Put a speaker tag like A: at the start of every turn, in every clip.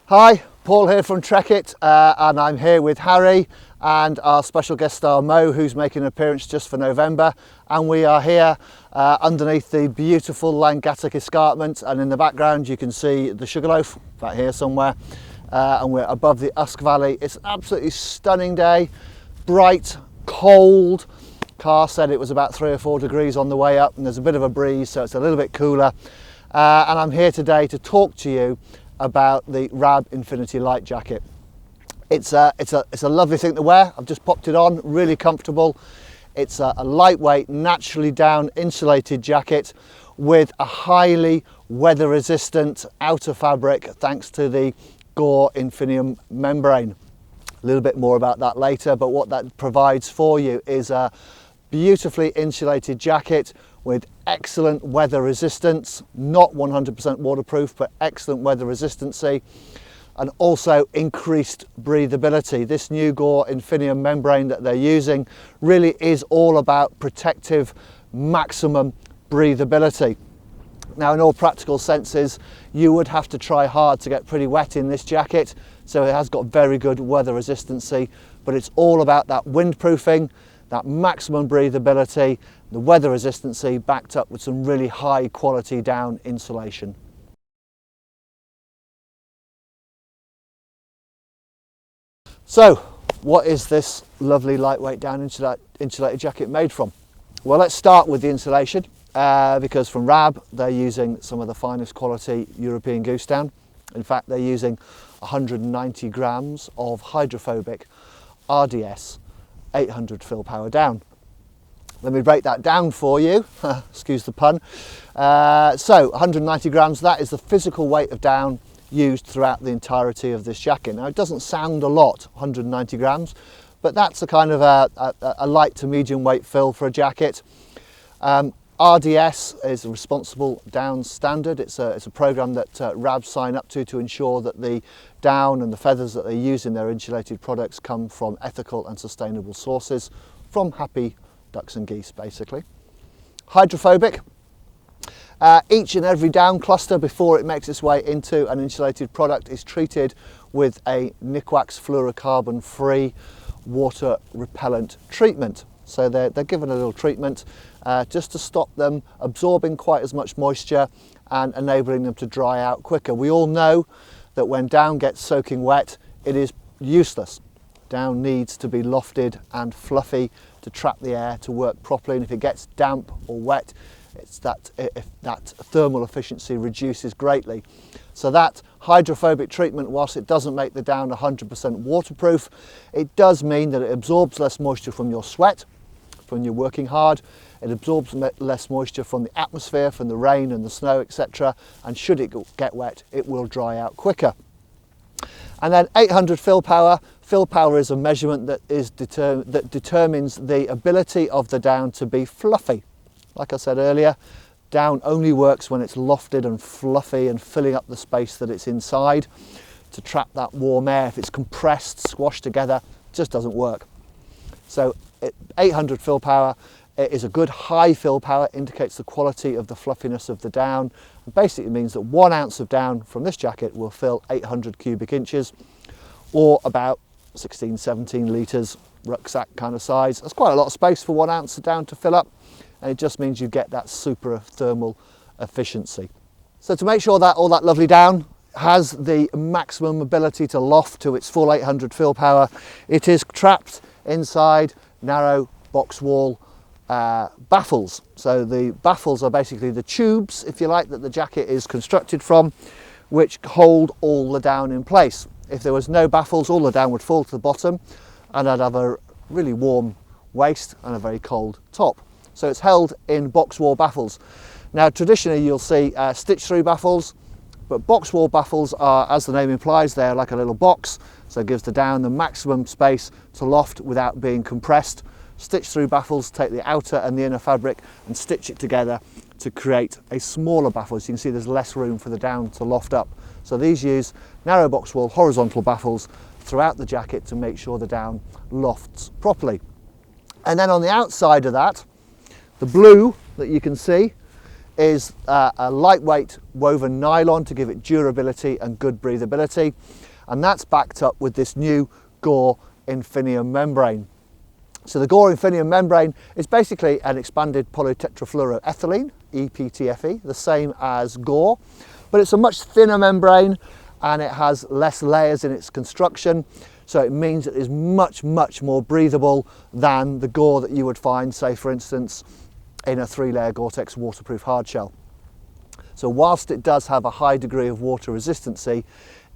A: Hi, Paul here from Trekitt, and I'm here with Harry and our special guest star Mo, who's making an appearance just for November. And we are here underneath the beautiful Langatic escarpment, and in the background you can see the Sugarloaf, back here somewhere, and we're above the Usk Valley. It's an absolutely stunning day, bright, cold. Car said it was about 3 or 4 degrees on the way up, and there's a bit of a breeze, so it's a little bit cooler. And I'm here today to talk to you about the Rab Infinity Light Jacket. It's a lovely thing to wear. I've just popped it on, really comfortable. It's a lightweight, naturally down insulated jacket with a highly weather resistant outer fabric thanks to the Gore Infinium membrane. A little bit more about that later, but what that provides for you is a beautifully insulated jacket with excellent weather resistance, not 100% waterproof, but excellent weather resistancy, and also increased breathability. This new Gore Infinium membrane that they're using really is all about protective maximum breathability. Now, in all practical senses, you would have to try hard to get pretty wet in this jacket, so it has got very good weather resistancy, but it's all about that windproofing, that maximum breathability, the weather resistancy backed up with some really high quality down insulation. So what is this lovely lightweight down insulated jacket made from? Well, let's start with the insulation, because from Rab they're using some of the finest quality European goose down. In fact, they're using 190 grams of hydrophobic RDS 800 fill power down. Let me break that down for you, excuse the pun. So 190 grams, that is the physical weight of down used throughout the entirety of this jacket. Now, it doesn't sound a lot, 190 grams, but that's a kind of a light to medium weight fill for a jacket. RDS is a responsible down standard. It's a program that Rab sign up to ensure that the down and the feathers that they use in their insulated products come from ethical and sustainable sources, from happy ducks and geese, basically. Hydrophobic. Each and every down cluster before it makes its way into an insulated product is treated with a Nikwax fluorocarbon free water repellent treatment. So they're given a little treatment just to stop them absorbing quite as much moisture and enabling them to dry out quicker. We all know that when down gets soaking wet, it is useless. Down needs to be lofted and fluffy to trap the air to work properly, and if it gets damp or wet, that thermal efficiency reduces greatly. So that hydrophobic treatment, whilst it doesn't make the down 100% waterproof, it does mean that it absorbs less moisture from your sweat, when you're working hard. It absorbs less moisture from the atmosphere, from the rain and the snow, etc. And should it get wet, it will dry out quicker. And then 800 fill power. Fill power is a measurement that determines the ability of the down to be fluffy. Like I said earlier, down only works when it's lofted and fluffy and filling up the space that it's inside to trap that warm air. If it's compressed, squashed together, it just doesn't work. So 800 fill power is a good high fill power, indicates the quality of the fluffiness of the down, and basically means that 1 ounce of down from this jacket will fill 800 cubic inches, or about 16-17 litres, rucksack kind of size. That's quite a lot of space for 1 ounce of down to fill up, and it just means you get that super thermal efficiency. So to make sure that all that lovely down has the maximum ability to loft to its full 800 fill power, it is trapped inside narrow box wall baffles. So the baffles are basically the tubes, if you like, that the jacket is constructed from, which hold all the down in place. If there was no baffles, all the down would fall to the bottom, and I'd have a really warm waist and a very cold top. So it's held in box wall baffles. Now, traditionally you'll see stitch through baffles, but box wall baffles are, as the name implies, they're like a little box, so it gives the down the maximum space to loft without being compressed. Stitch through baffles take the outer and the inner fabric and stitch it together to create a smaller baffle. So you can see there's less room for the down to loft up. So these use narrow box wall horizontal baffles throughout the jacket to make sure the down lofts properly. And then on the outside of that, the blue that you can see is a lightweight woven nylon to give it durability and good breathability, and that's backed up with this new Gore Infinium membrane. So the Gore Infinium membrane is basically an expanded polytetrafluoroethylene, EPTFE, the same as Gore, but it's a much thinner membrane and it has less layers in its construction, so it means it is much more breathable than the Gore that you would find, say for instance, in a 3-layer Gore-Tex waterproof hardshell. So whilst it does have a high degree of water resistancy,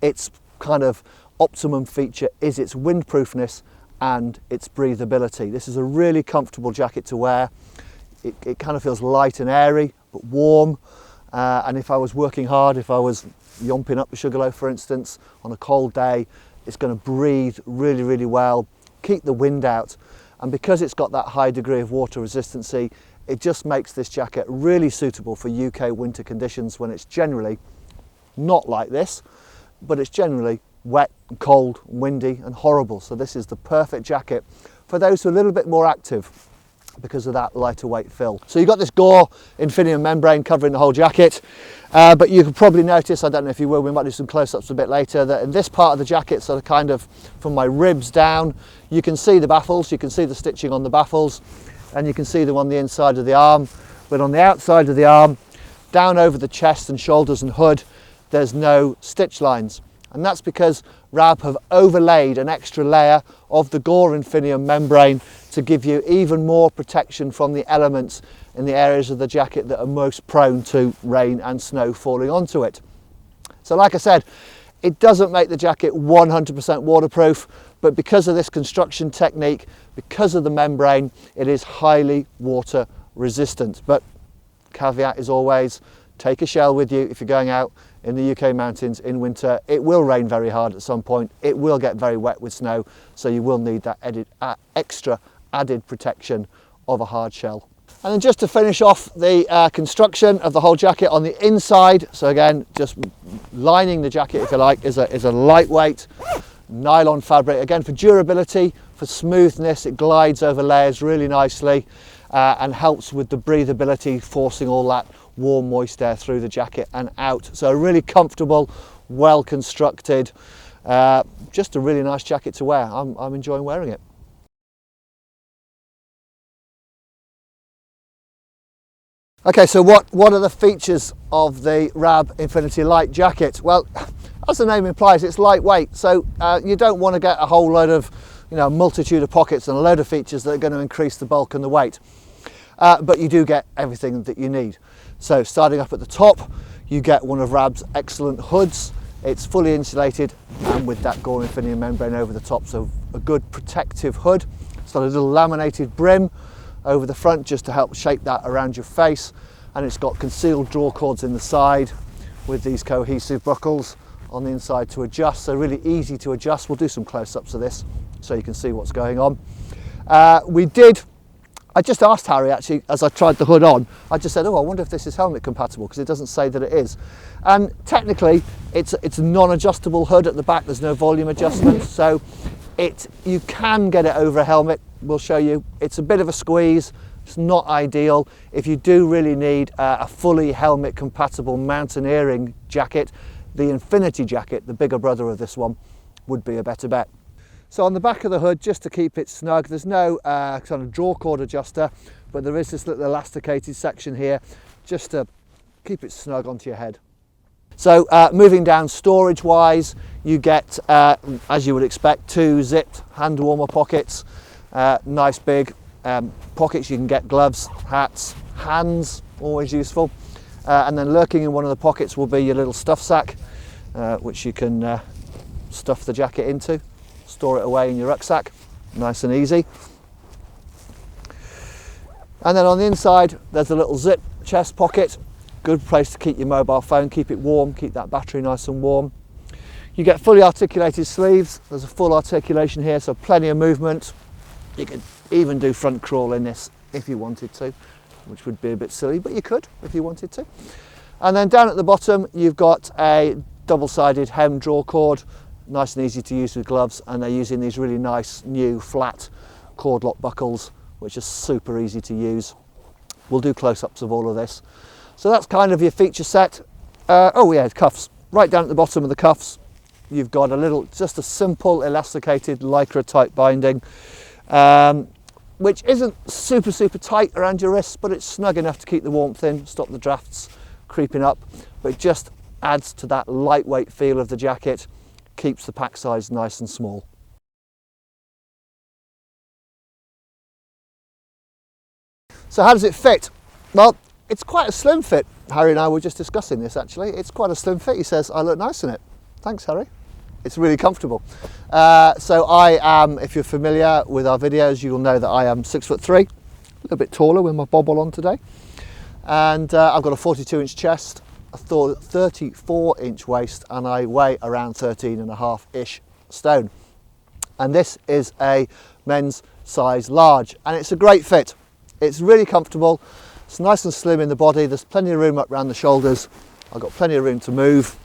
A: its kind of optimum feature is its windproofness and its breathability. This is a really comfortable jacket to wear. It kind of feels light and airy, but warm. And if I was working hard, if I was yomping up the Sugarloaf, for instance, on a cold day, it's going to breathe really well, keep the wind out. And because it's got that high degree of water resistancy, it just makes this jacket really suitable for UK winter conditions when it's generally not like this, but it's generally wet and cold and windy and horrible. So this is the perfect jacket for those who are a little bit more active because of that lighter weight fill. So you've got this Gore Infinium membrane covering the whole jacket, but you can probably notice, I don't know if you will, we might do some close-ups a bit later, that in this part of the jacket, sort of kind of from my ribs down, you can see the baffles, you can see the stitching on the baffles, and you can see them on the inside of the arm. But on the outside of the arm, down over the chest and shoulders and hood, there's no stitch lines. And that's because RAB have overlaid an extra layer of the Gore Infinium membrane to give you even more protection from the elements in the areas of the jacket that are most prone to rain and snow falling onto it. So like I said, it doesn't make the jacket 100% waterproof, but because of this construction technique, because of the membrane, it is highly water resistant. But caveat is always, take a shell with you if you're going out in the UK mountains in winter. It will rain very hard at some point, it will get very wet with snow, so you will need that extra added protection of a hard shell. And then just to finish off the construction of the whole jacket on the inside, so again, just lining the jacket, if you like, is a lightweight nylon fabric. Again, for durability, for smoothness, it glides over layers really nicely and helps with the breathability, forcing all that warm, moist air through the jacket and out. So really comfortable, well constructed, just a really nice jacket to wear. I'm enjoying wearing it. Okay, so what are the features of the RAB Infinity Light jacket? Well, as the name implies, it's lightweight, so you don't want to get a whole load of, multitude of pockets and a load of features that are going to increase the bulk and the weight. But you do get everything that you need. So starting up at the top, you get one of RAB's excellent hoods. It's fully insulated and with that Gore Infinium membrane over the top, so a good protective hood. It's got a little laminated brim over the front just to help shape that around your face, and it's got concealed draw cords in the side with these cohesive buckles on the inside to adjust, so really easy to adjust. We'll do some close-ups of this so you can see what's going on. I just asked Harry actually as I tried the hood on, I just said, oh, I wonder if this is helmet compatible, because it doesn't say that it is. And technically it's a non-adjustable hood at the back, there's no volume adjustment, so you can get it over a helmet. We'll show you. It's a bit of a squeeze, it's not ideal. If you do really need a fully helmet compatible mountaineering jacket, the Infinity jacket, the bigger brother of this one, would be a better bet. So on the back of the hood, just to keep it snug, there's no kind of draw cord adjuster, but there is this little elasticated section here just to keep it snug onto your head. So moving down storage wise, you get, as you would expect, 2 zipped hand warmer pockets, nice big pockets. You can get gloves, hats, hands, always useful. And then lurking in one of the pockets will be your little stuff sack, which you can stuff the jacket into, store it away in your rucksack, nice and easy. And then on the inside, there's a little zip chest pocket, good place to keep your mobile phone, keep it warm, keep that battery nice and warm. You get fully articulated sleeves, there's a full articulation here, so plenty of movement. You could even do front crawl in this if you wanted to, which would be a bit silly, but you could if you wanted to. And then down at the bottom, you've got a double-sided hem draw cord, nice and easy to use with gloves, and they're using these really nice new flat cord lock buckles, which are super easy to use. We'll do close-ups of all of this. So that's kind of your feature set. Oh yeah, cuffs. Right down at the bottom of the cuffs, you've got a little, just a simple elasticated lycra type binding, which isn't super tight around your wrists, but it's snug enough to keep the warmth in, stop the drafts creeping up, but it just adds to that lightweight feel of the jacket, keeps the pack size nice and small. So how does it fit? Well, it's quite a slim fit. Harry and I were just discussing this actually. It's quite a slim fit. He says, I look nice in it. Thanks, Harry. It's really comfortable. So I am, if you're familiar with our videos, you'll know that I am 6'3", a little bit taller with my bobble on today. And I've got a 42-inch chest, a 34-inch waist, and I weigh around 13.5-ish stone. And this is a men's size large, and it's a great fit. It's really comfortable. It's nice and slim in the body. There's plenty of room up around the shoulders. I've got plenty of room to move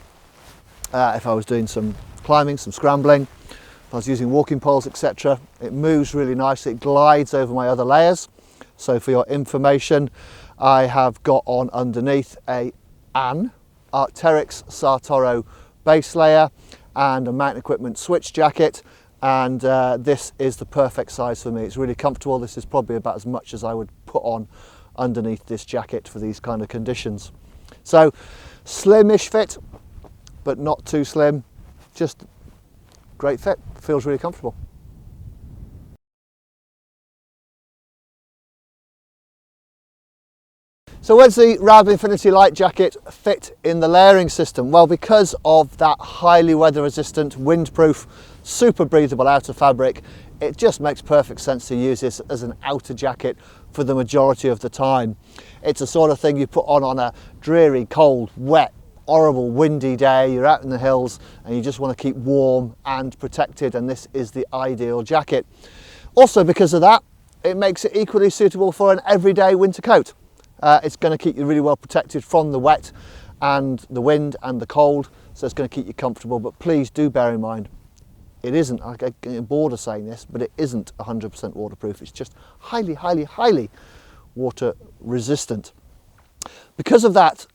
A: if I was doing some climbing, some scrambling, if I was using walking poles, etc. It moves really nicely. It glides over my other layers. So for your information, I have got on underneath an Arc'teryx Sartoro base layer and a mountain equipment switch jacket, and this is the perfect size for me. It's really comfortable. This is probably about as much as I would put on underneath this jacket for these kind of conditions. So slimish fit, but not too slim, just great fit, feels really comfortable. So where's the Rab Infinity Light Jacket fit in the layering system? Well, because of that highly weather resistant, windproof, super breathable outer fabric, it just makes perfect sense to use this as an outer jacket for the majority of the time. It's the sort of thing you put on a dreary, cold, wet, horrible, windy day. You're out in the hills and you just want to keep warm and protected, and this is the ideal jacket. Also, because of that, it makes it equally suitable for an everyday winter coat. It's going to keep you really well protected from the wet and the wind and the cold, so it's going to keep you comfortable. But please do bear in mind, it isn't, I get bored of saying this, but it isn't 100% waterproof. It's just highly water resistant. Because of that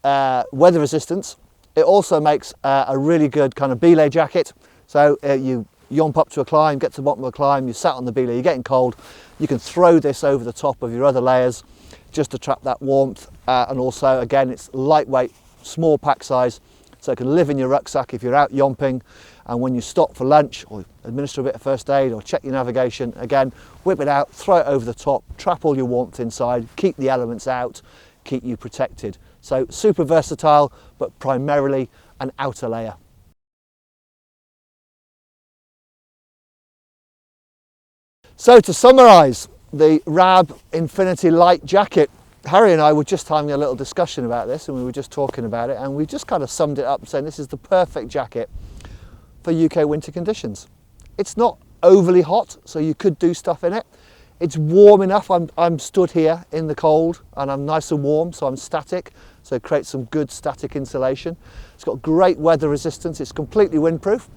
A: weather resistance, it also makes a really good kind of belay jacket. So you yomp up to a climb, get to the bottom of a climb, you sat on the belay, you're getting cold, you can throw this over the top of your other layers just to trap that warmth, and also again it's lightweight, small pack size, so it can live in your rucksack if you're out yomping, and when you stop for lunch or administer a bit of first aid or check your navigation, again whip it out, throw it over the top, trap all your warmth inside, keep the elements out, keep you protected. So super versatile, but primarily an outer layer. So to summarise the Rab Infinity Light Jacket, Harry and I were just having a little discussion about this, and we were just talking about it, and we just kind of summed it up saying this is the perfect jacket for UK winter conditions. It's not overly hot, so you could do stuff in it. It's warm enough. I'm stood here in the cold and I'm nice and warm, so I'm static, so it creates some good static insulation. It's got great weather resistance. It's completely windproof.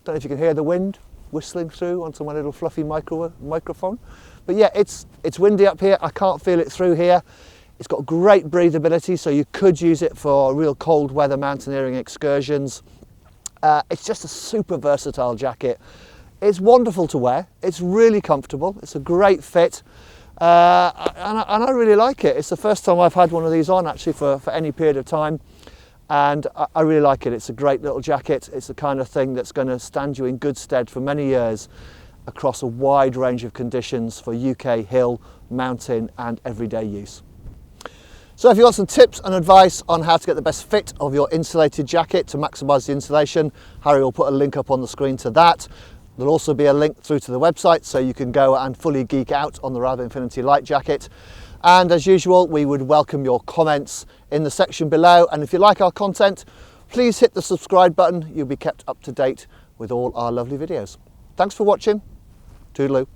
A: Don't know if you can hear the wind whistling through onto my little fluffy microphone. But yeah, it's windy up here. I can't feel it through here. It's got great breathability, so you could use it for real cold weather mountaineering excursions. It's just a super versatile jacket. It's wonderful to wear. It's really comfortable. It's a great fit. And I really like it. It's the first time I've had one of these on actually for any period of time. And I really like it. It's a great little jacket. It's the kind of thing that's going to stand you in good stead for many years across a wide range of conditions for UK hill, mountain and everyday use. So if you want some tips and advice on how to get the best fit of your insulated jacket to maximise the insulation, Harry will put a link up on the screen to that. There'll also be a link through to the website so you can go and fully geek out on the Rab Infinity Light Jacket. And as usual, we would welcome your comments in the section below. And if you like our content, please hit the subscribe button. You'll be kept up to date with all our lovely videos. Thanks for watching. Toodaloo.